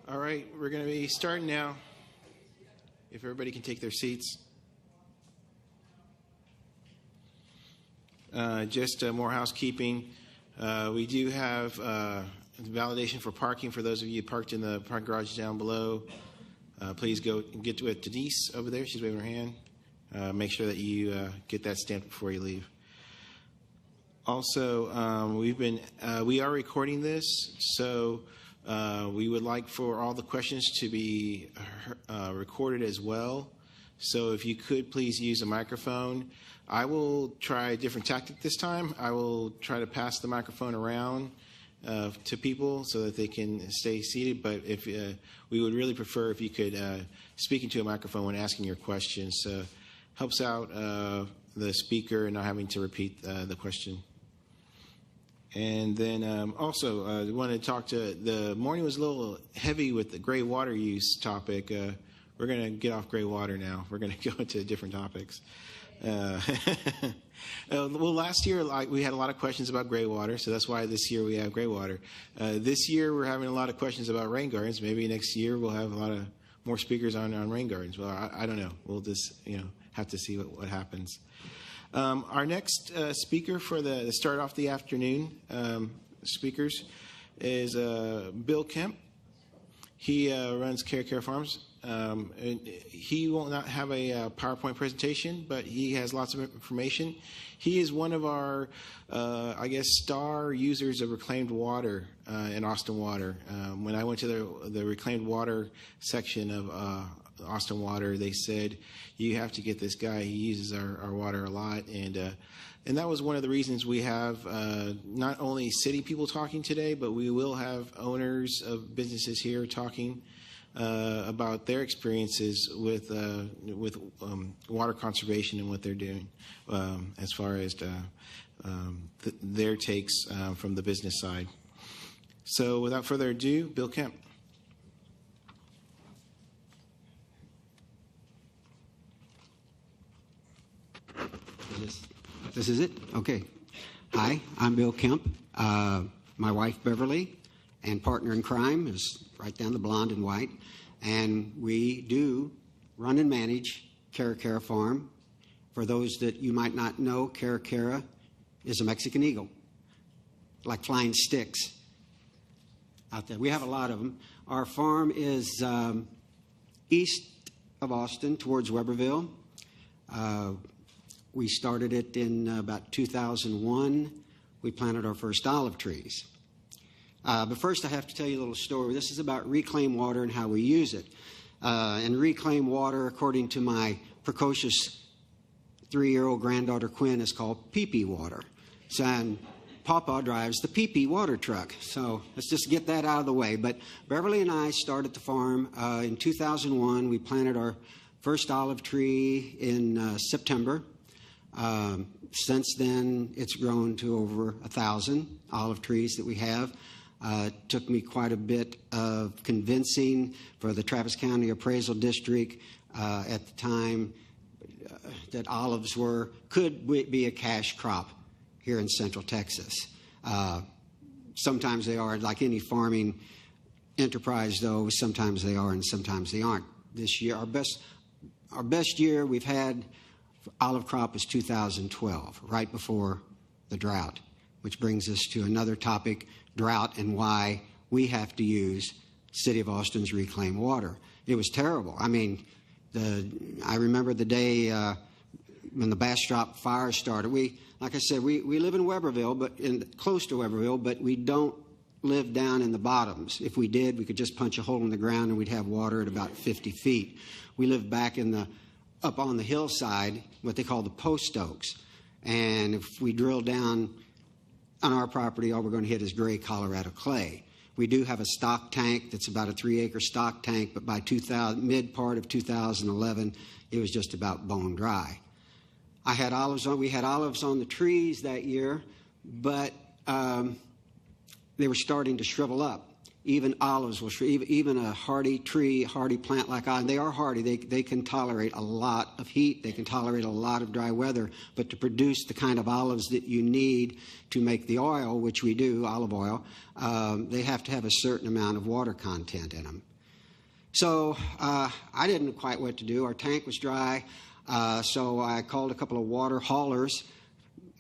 All right, we're going to be starting now. If everybody can take their seats. Just more housekeeping. We do have validation for parking for those of you parked in the parking garage down below. Please go and get with Denise over there. She's waving her hand. Make sure that you get that stamped before you leave. Also, we are recording this, so we would like for all the questions to be recorded as well. So if you could please use a microphone. I will try a different tactic this time. I will try to pass the microphone around to people so that they can stay seated. But if we would really prefer if you could speak into a microphone when asking your questions. Helps out the speaker and not having to repeat the question. And then also, I wanted to talk to, the morning was a little heavy with the gray water use topic. We're going to get off gray water now. We're going to go into different topics. Well, last year we had a lot of questions about gray water, so that's why this year we have gray water. This year we're having a lot of questions about rain gardens. Maybe next year we'll have a lot of more speakers on rain gardens. Well, I don't know. We'll just have to see what happens. Our next speaker for the start off the afternoon speakers is Bill Kemp. He runs Caracara Farms. He will not have a PowerPoint presentation, but he has lots of information. He is one of our, star users of reclaimed water in Austin Water. When I went to the reclaimed water section of Austin Water, they said, you have to get this guy. He uses our water a lot. And that was one of the reasons we have not only city people talking today, but we will have owners of businesses here talking about their experiences with water conservation and what they're doing as far as their takes from the business side. So without further ado, Bill Kemp. This is it? Okay. Hi, I'm Bill Kemp. My wife, Beverly, and partner in crime is right down the blonde and white. And we do run and manage Caracara Farm. For those that you might not know, Caracara is a Mexican eagle, like flying sticks out there. We have a lot of them. Our farm is east of Austin towards Weberville. We started it in about 2001. We planted our first olive trees. But first I have to tell you a little story. This is about reclaimed water and how we use it. And reclaimed water, according to my precocious 3-year-old granddaughter Quinn, is called pee-pee water. So, and Papa drives the pee-pee water truck. So let's just get that out of the way. But Beverly and I started the farm in 2001. We planted our first olive tree in September. Since then, it's grown to over 1,000 olive trees that we have. It took me quite a bit of convincing for the Travis County Appraisal District at the time that olives could be a cash crop here in Central Texas. Sometimes they are, like any farming enterprise, though. Sometimes they are and sometimes they aren't. This year, our best year we've had olive crop is 2012, right before the drought, which brings us to another topic, drought and why we have to use City of Austin's reclaimed water. It was terrible. I mean, I remember the day when the Bastrop fire started. Like I said, we live in Weberville, but close to Weberville, but we don't live down in the bottoms. If we did, we could just punch a hole in the ground and we'd have water at about 50 feet. We live back up on the hillside, what they call the post oaks. And if we drill down on our property, all we're going to hit is gray Colorado clay. We do have a stock tank that's about a 3-acre stock tank, but by mid part of 2011, it was just about bone dry. We had olives on the trees that year, but they were starting to shrivel up. Even olives will even a hardy tree, hardy plant like olive, they are hardy. They can tolerate a lot of heat. They can tolerate a lot of dry weather. But to produce the kind of olives that you need to make the oil, which we do, olive oil, they have to have a certain amount of water content in them. So I didn't know quite what to do. Our tank was dry, so I called a couple of water haulers.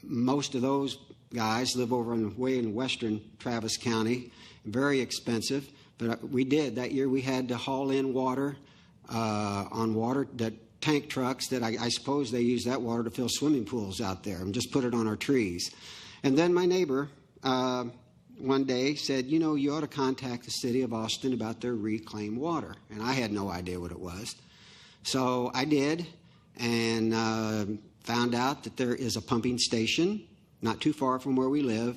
Most of those guys live over way in western Travis County. Very expensive, but we did. That year we had to haul in water that tank trucks that I suppose they use that water to fill swimming pools out there and just put it on our trees. And then my neighbor one day said, you know, you ought to contact the city of Austin about their reclaimed water. And I had no idea what it was. So I did, and found out that there is a pumping station not too far from where we live,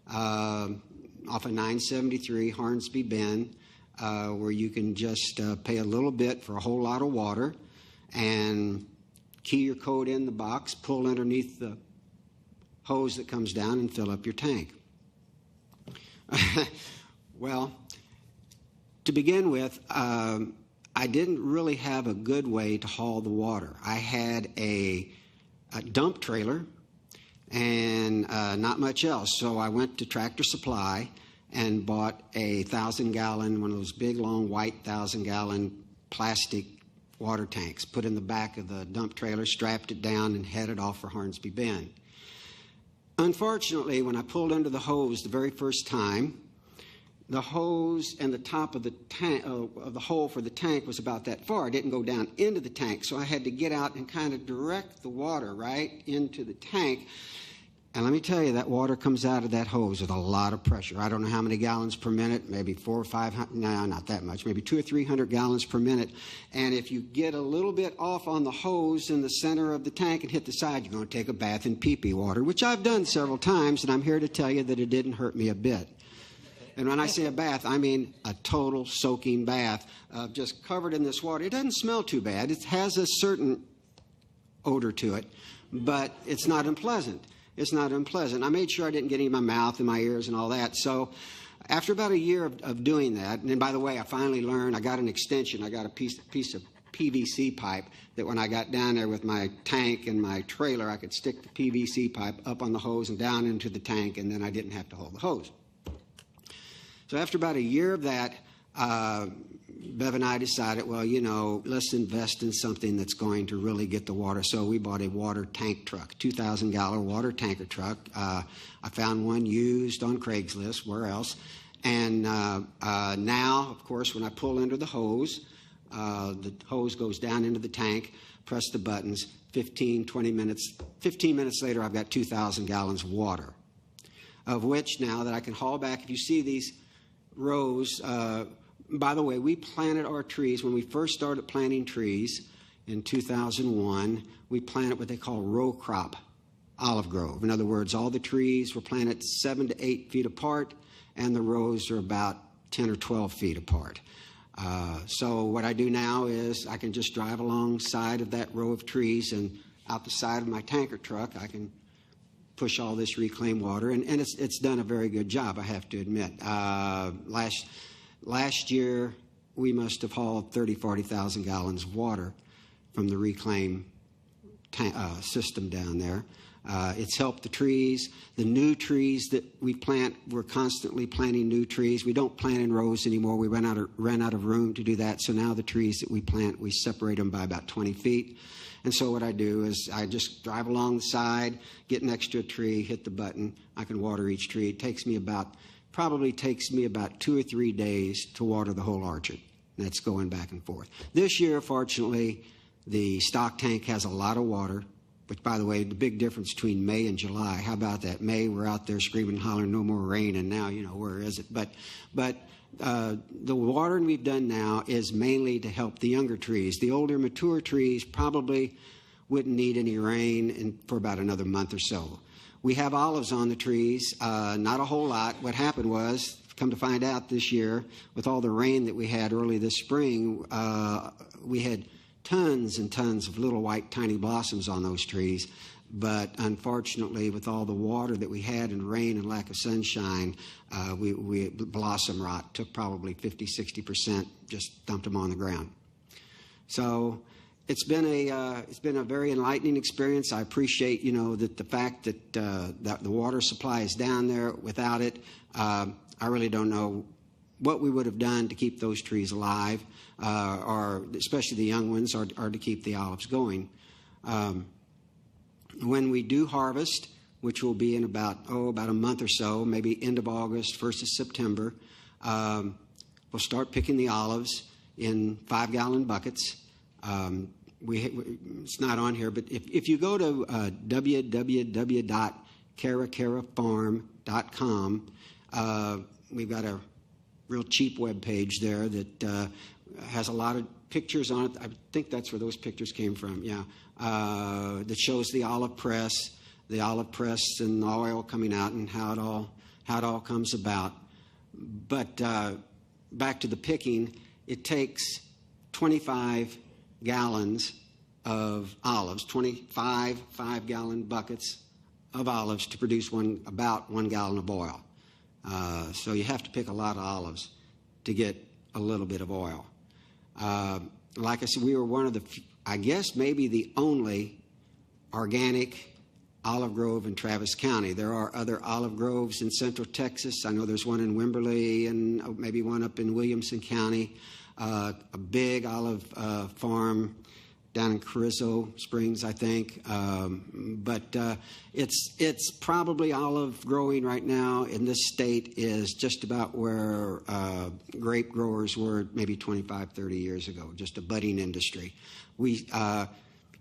off of 973 Hornsby Bend, where you can just pay a little bit for a whole lot of water and key your code in the box, pull underneath the hose that comes down, and fill up your tank. Well, to begin with, I didn't really have a good way to haul the water. I had a dump trailer and not much else, so I went to Tractor Supply and bought a 1,000-gallon, one of those big, long, white 1,000-gallon plastic water tanks, put in the back of the dump trailer, strapped it down, and headed off for Hornsby Bend. Unfortunately, when I pulled under the hose the very first time, the hose and the top of the tank, of the hole for the tank was about that far. It didn't go down into the tank, so I had to get out and kind of direct the water right into the tank. And let me tell you, that water comes out of that hose with a lot of pressure. I don't know how many gallons per minute, maybe 400 or 500, no, not that much, maybe 200 or 300 gallons per minute. And if you get a little bit off on the hose in the center of the tank and hit the side, you're going to take a bath in pee-pee water, which I've done several times, and I'm here to tell you that it didn't hurt me a bit. And when I say a bath, I mean a total soaking bath, just covered in this water. It doesn't smell too bad. It has a certain odor to it, but it's not unpleasant. It's not unpleasant. I made sure I didn't get any in my mouth and my ears and all that. So after about a year of doing that, and then, by the way, I finally learned, I got an extension. I got a piece of PVC pipe that when I got down there with my tank and my trailer, I could stick the PVC pipe up on the hose and down into the tank, and then I didn't have to hold the hose. So after about a year of that, Bev and I decided, well, you know, let's invest in something that's going to really get the water. So we bought a water tank truck, 2,000-gallon water tanker truck. I found one used on Craigslist, where else? And now, of course, when I pull under the hose goes down into the tank, press the buttons, 15 minutes later, I've got 2,000 gallons of water, of which now that I can haul back, if you see these rows, by the way, we planted our trees. When we first started planting trees in 2001, we planted what they call row crop olive grove. In other words, all the trees were planted 7 to 8 feet apart, and the rows are about 10 or 12 feet apart. So what I do now is I can just drive alongside of that row of trees, and out the side of my tanker truck, I can push all this reclaimed water, and it's done a very good job, I have to admit. Last year, we must have hauled 40,000 gallons of water from the reclaim system down there. It's helped the trees. The new trees that we plant, we're constantly planting new trees. We don't plant in rows anymore. We ran out of room to do that. So now the trees that we plant, we separate them by about 20 feet. And so what I do is I just drive along the side, get next to a tree, hit the button. I can water each tree. It probably takes me about 2 or 3 days to water the whole orchard. That's going back and forth. This year, fortunately, the stock tank has a lot of water, which, by the way, the big difference between May and July. How about that? May, we're out there screaming and hollering, no more rain, and now, you know, where is it? But the watering we've done now is mainly to help the younger trees. The older, mature trees probably wouldn't need any rain for about another month or so. We have olives on the trees, not a whole lot. What happened was, come to find out this year, with all the rain that we had early this spring, we had tons and tons of little white tiny blossoms on those trees. But unfortunately, with all the water that we had and rain and lack of sunshine, we blossom rot, took probably 50–60%, just dumped them on the ground. So it's been a very enlightening experience. I appreciate, you know, that the fact that that the water supply is down there. Without it, I really don't know what we would have done to keep those trees alive, or especially the young ones, or to keep the olives going. When we do harvest, which will be in about a month or so, maybe end of August, 1st of September, we'll start picking the olives in 5-gallon buckets. It's not on here, but if you go to www.caracarafarm.com, we've got a real cheap web page there that has a lot of pictures on it. I think that's where those pictures came from, yeah. That shows the olive press and the oil coming out and how it all comes about. But back to the picking, it takes 25 gallons of olives, 25 5-gallon buckets of olives to produce about 1 gallon of oil. So you have to pick a lot of olives to get a little bit of oil. Like I said, we were one of the, I guess maybe the only organic olive grove in Travis County. There are other olive groves in central Texas. I know there's one in Wimberley and maybe one up in Williamson County. A big olive farm down in Carrizo Springs, I think. But it's probably olive growing right now in this state is just about where grape growers were maybe 25, 30 years ago, just a budding industry.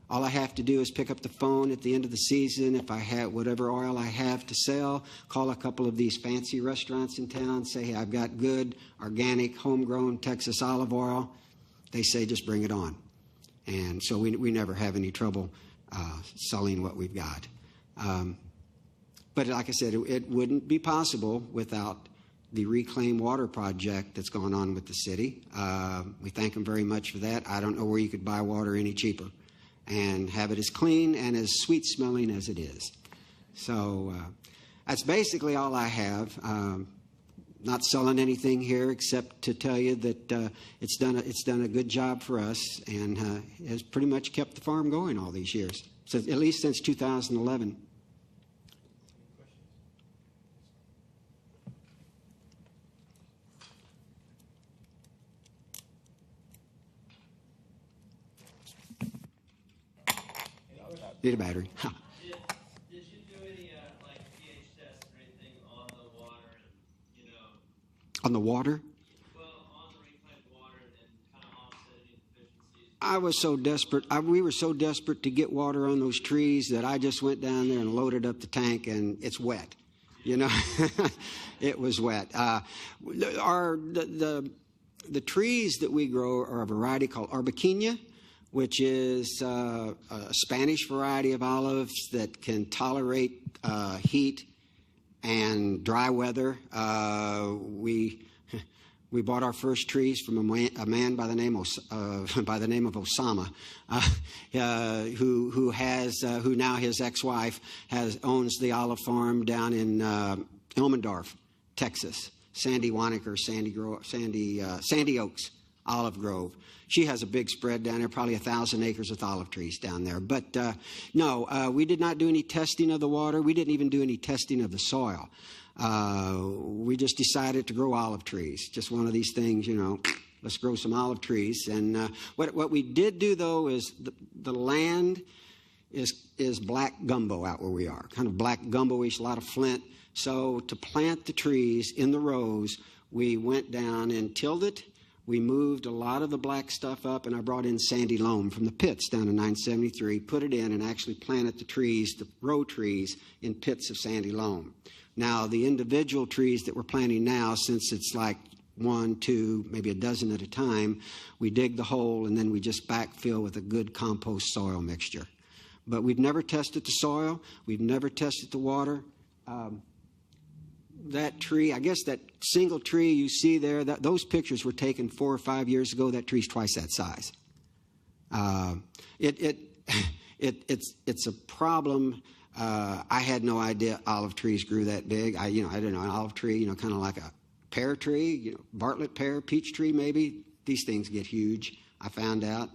All I have to do is pick up the phone at the end of the season. If I have whatever oil I have to sell, call a couple of these fancy restaurants in town, say, hey, I've got good, organic, homegrown Texas olive oil. They say, just bring it on. And so we never have any trouble selling what we've got. But like I said, it wouldn't be possible without the Reclaim Water project that's going on with the city. We thank them very much for that. I don't know where you could buy water any cheaper and have it as clean and as sweet-smelling as it is. So that's basically all I have. Not selling anything here except to tell you that it's done a good job for us and has pretty much kept the farm going all these years, so at least since 2011. Need a battery. Did you do any like pH tests or anything on the water? And, On the water? Well, on the reclaimed water, and then kind of offset any deficiencies. I was so desperate. We were so desperate to get water on those trees that I just went down there and loaded up the tank, and it's wet. It was wet. The trees that we grow are a variety called Arbequina, which is a Spanish variety of olives that can tolerate heat and dry weather. We bought our first trees from a man by the name of Osama, who now his ex-wife owns the olive farm down in Elmendorf, Texas. Sandy Wanniker, Sandy Oaks Olive Grove. She has a big spread down there, probably 1,000 acres of olive trees down there. But no, we did not do any testing of the water. We didn't even do any testing of the soil. We just decided to grow olive trees. Just one of these things, let's grow some olive trees. And what we did do, though, is the land is black gumbo out where we are, kind of black gumbo-ish, a lot of flint. So to plant the trees in the rows, we went down and tilled it. We moved a lot of the black stuff up, and I brought in sandy loam from the pits down in 973, put it in, and actually planted the trees, the row trees, in pits of sandy loam. Now, the individual trees that we're planting now, since it's like 1, 2, maybe a dozen at a time, we dig the hole, and then we just backfill with a good compost soil mixture. But we've never tested the soil. We've never tested the water. That tree, I guess that single tree you see there, those pictures were taken 4 or 5 years ago. That tree's twice that size. It's a problem. I had no idea olive trees grew that big. I didn't know an olive tree, kind of like a pear tree, Bartlett pear, peach tree maybe. These things get huge, I found out.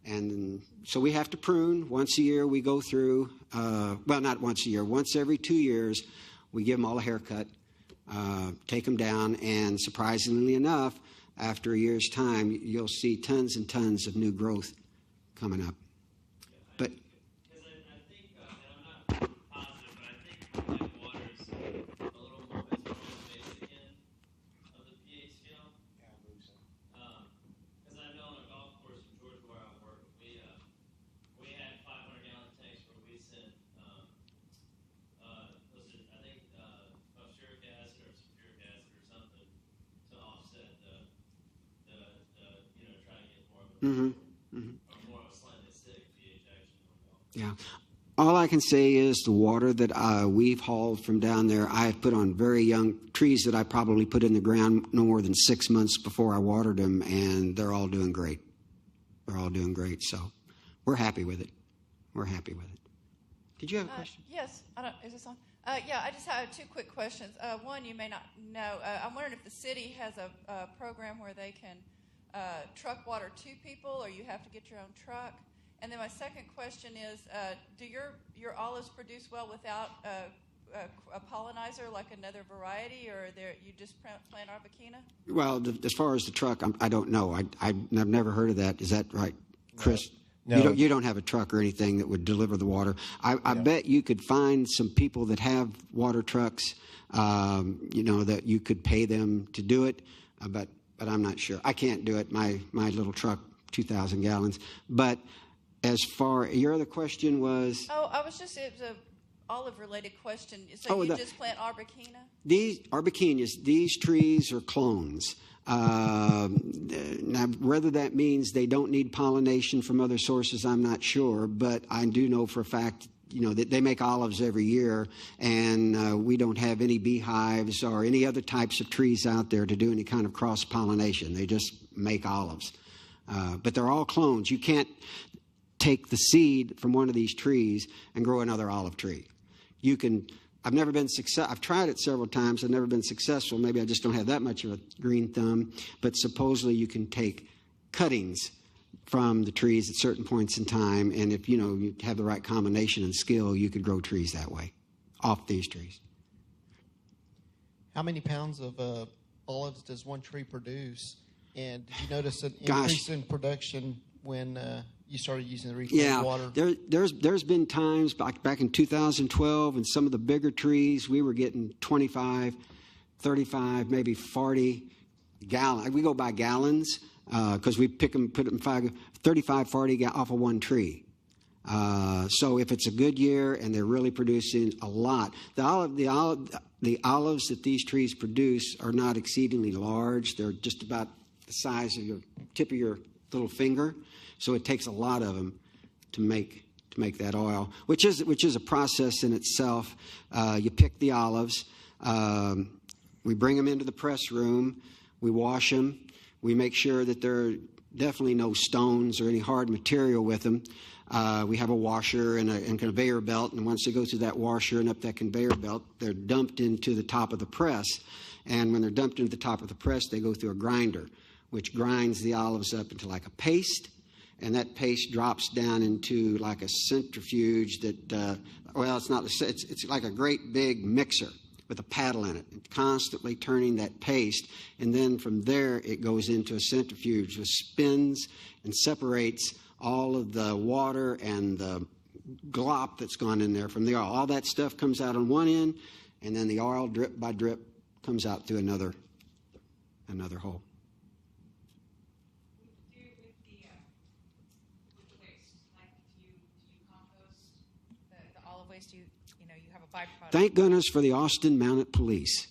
And so we have to prune. Once a year we go through, well, not once a year, once every 2 years, we give them all a haircut take them down, and surprisingly enough, after a year's time, you'll see tons and tons of new growth coming up. But Because I think, and I'm not positive, but I think like water is a little more, it's more on the basic end of the pH scale. Yeah, I believe so. Because I know on a golf course in Georgia where I work, we had 500-gallon tanks where we sent, I think, sulfuric acid or sulfuric acid or something to offset the try to get more of or more of a slightly acidic pH action on golf. yeah. All I can say is the water that we've hauled from down there, I have put on very young trees that I probably put in the ground no more than 6 months before I watered them, and they're all doing great. They're all doing great, so we're happy with it. We're happy with it. Did you have a question? Yes. Is this on? Yeah, I just have two quick questions. One, you may not know. I'm wondering if the city has a program where they can truck water to people, or you have to get your own truck. And then my second question is, do your olives produce well without a pollinizer like another variety, or you just plant Arbequina? Well, as far as the truck, I don't know. I've never heard of that. Is that right, Chris? No. You don't have a truck or anything that would deliver the water. I bet you could find some people that have water trucks, that you could pay them to do it, but I'm not sure. I can't do it. My little truck, 2,000 gallons. But as far, your other question was? Oh, it was an olive-related question. So you just plant Arbequina? These Arbequinas, these trees are clones. Now, whether that means they don't need pollination from other sources, I'm not sure. But I do know for a fact, that they make olives every year, and we don't have any beehives or any other types of trees out there to do any kind of cross-pollination. They just make olives. But they're all clones. You can't take the seed from one of these trees and grow another olive tree. You can. I've never been successful. I've tried it several times. I've never been successful. Maybe I just don't have that much of a green thumb. But supposedly you can take cuttings from the trees at certain points in time, and if you have the right combination and skill, you could grow trees that way, off these trees. How many pounds of olives does one tree produce? And did you notice an increase in production when you started using the reclaimed water? There's been times back in 2012, and some of the bigger trees, we were getting 25, 35, maybe 40 gallons. We go by gallons because we put them 35, 40 off of one tree. So if it's a good year and they're really producing a lot, the olives that these trees produce are not exceedingly large. They're just about the size of your tip of your little finger. So it takes a lot of them to make that oil, which is a process in itself. You pick the olives. We bring them into the press room. We wash them. We make sure that there are definitely no stones or any hard material with them. We have a washer and a conveyor belt, and once they go through that washer and up that conveyor belt, they're dumped into the top of the press. And when they're dumped into the top of the press, they go through a grinder, which grinds the olives up into like a paste. And that paste drops down into like a centrifuge that, it's not. It's like a great big mixer with a paddle in it, constantly turning that paste. And then from there, it goes into a centrifuge which spins and separates all of the water and the glop that's gone in there from the oil. All that stuff comes out on one end, and then the oil, drip by drip, comes out through another hole. You have a byproduct. Thank goodness for the Austin Mounted Police.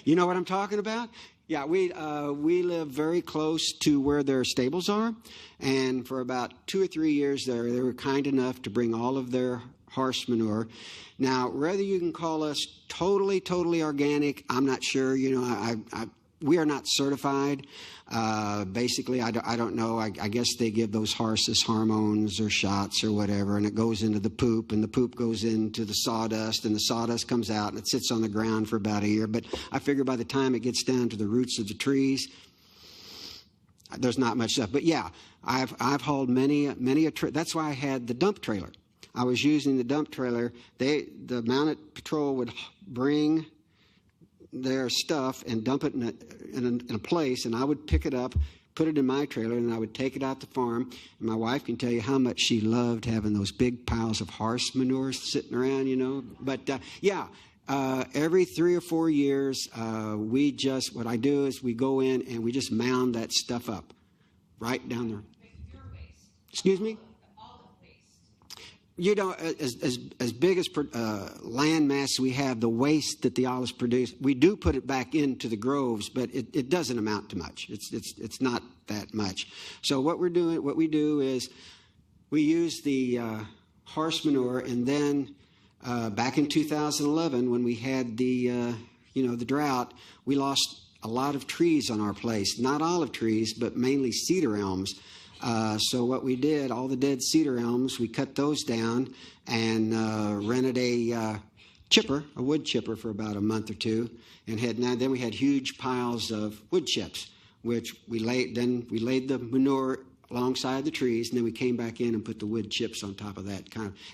You know what I'm talking about? Yeah, we live very close to where their stables are, and for about 2 or 3 years they were kind enough to bring all of their horse manure. Now, whether you can call us totally organic, I'm not sure. We are not certified. Basically, I don't know. I guess they give those horses hormones or shots or whatever, and it goes into the poop, and the poop goes into the sawdust, and the sawdust comes out, and it sits on the ground for about a year. But I figure by the time it gets down to the roots of the trees, there's not much stuff. But yeah, I've hauled many a trip. That's why I had the dump trailer. I was using the dump trailer. The Mounted Patrol would bring their stuff and dump it in a place, and I would pick it up, put it in my trailer, and I would take it out to farm. And my wife can tell you how much she loved having those big piles of horse manure sitting around, you know. But every 3 or 4 years, what I do is we go in and we just mound that stuff up right down there. Excuse me? You know, as big as land mass we have, the waste that the olives produce, we do put it back into the groves, but it doesn't amount to much. It's not that much. So what we do is we use the horse manure, and then back in 2011, when we had the drought, we lost a lot of trees on our place. Not olive trees, but mainly cedar elms. So what we did, all the dead cedar elms, we cut those down and rented a wood chipper for about a month or two, and then we had huge piles of wood chips, which we laid the manure alongside the trees, and then we came back in and put the wood chips on top of that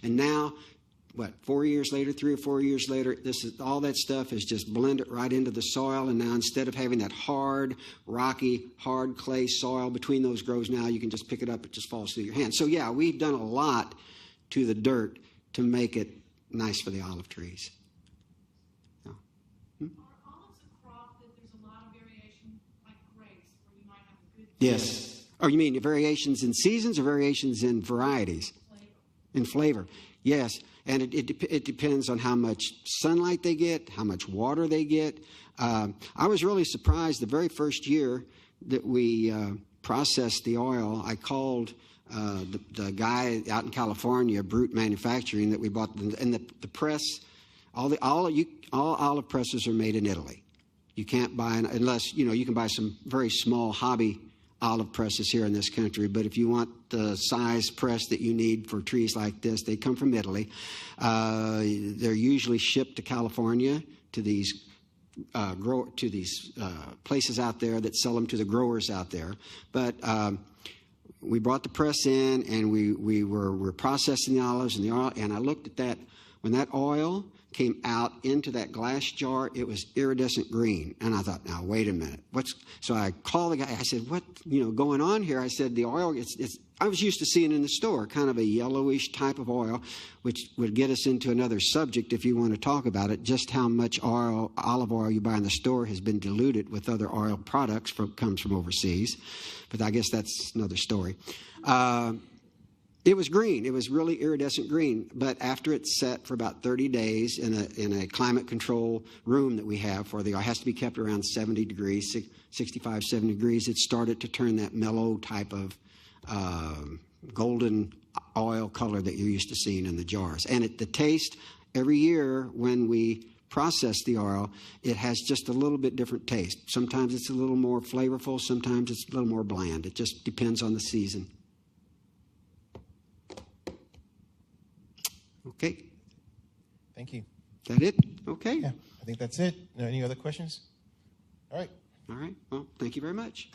and now, 4 years later, 3 or 4 years later, all that stuff is just blended right into the soil. And now, instead of having that hard, rocky, hard clay soil between those groves, now you can just pick it up; it just falls through your hands. So yeah, we've done a lot to the dirt to make it nice for the olive trees. So, Are olives a crop that there's a lot of variation, like grapes, where you might have a good yes. Oh, you mean variations in seasons or variations in varieties? flavor? In flavor, yes. And it depends on how much sunlight they get, how much water they get. I was really surprised the very first year that we processed the oil. I called the guy out in California, Brute Manufacturing, that we bought, and the press. All olive presses are made in Italy. You can't buy unless you can buy some very small hobby olive presses here in this country, but if you want the size press that you need for trees like this, they come from Italy. They're usually shipped to California to these places out there that sell them to the growers out there. But we brought the press in, and we were processing the olives and the oil, and I looked at that. When that oil came out into that glass jar, it was iridescent green. And I thought, now, wait a minute. So I called the guy. I said, what, going on here? I said, the oil, I was used to seeing in the store, kind of a yellowish type of oil, which would get us into another subject if you want to talk about it, just how much olive oil you buy in the store has been diluted with other oil products comes from overseas. But I guess that's another story. It was green. It was really iridescent green. But after it set for about 30 days in a climate control room that we have it has to be kept around 70 degrees, 65, 70 degrees, it started to turn that mellow type of golden oil color that you're used to seeing in the jars. And the taste, every year when we process the oil, it has just a little bit different taste. Sometimes it's a little more flavorful. Sometimes it's a little more bland. It just depends on the season. Okay. Thank you. Is that it? Okay. Yeah, I think that's it. Any other questions? All right. All right. Well, thank you very much.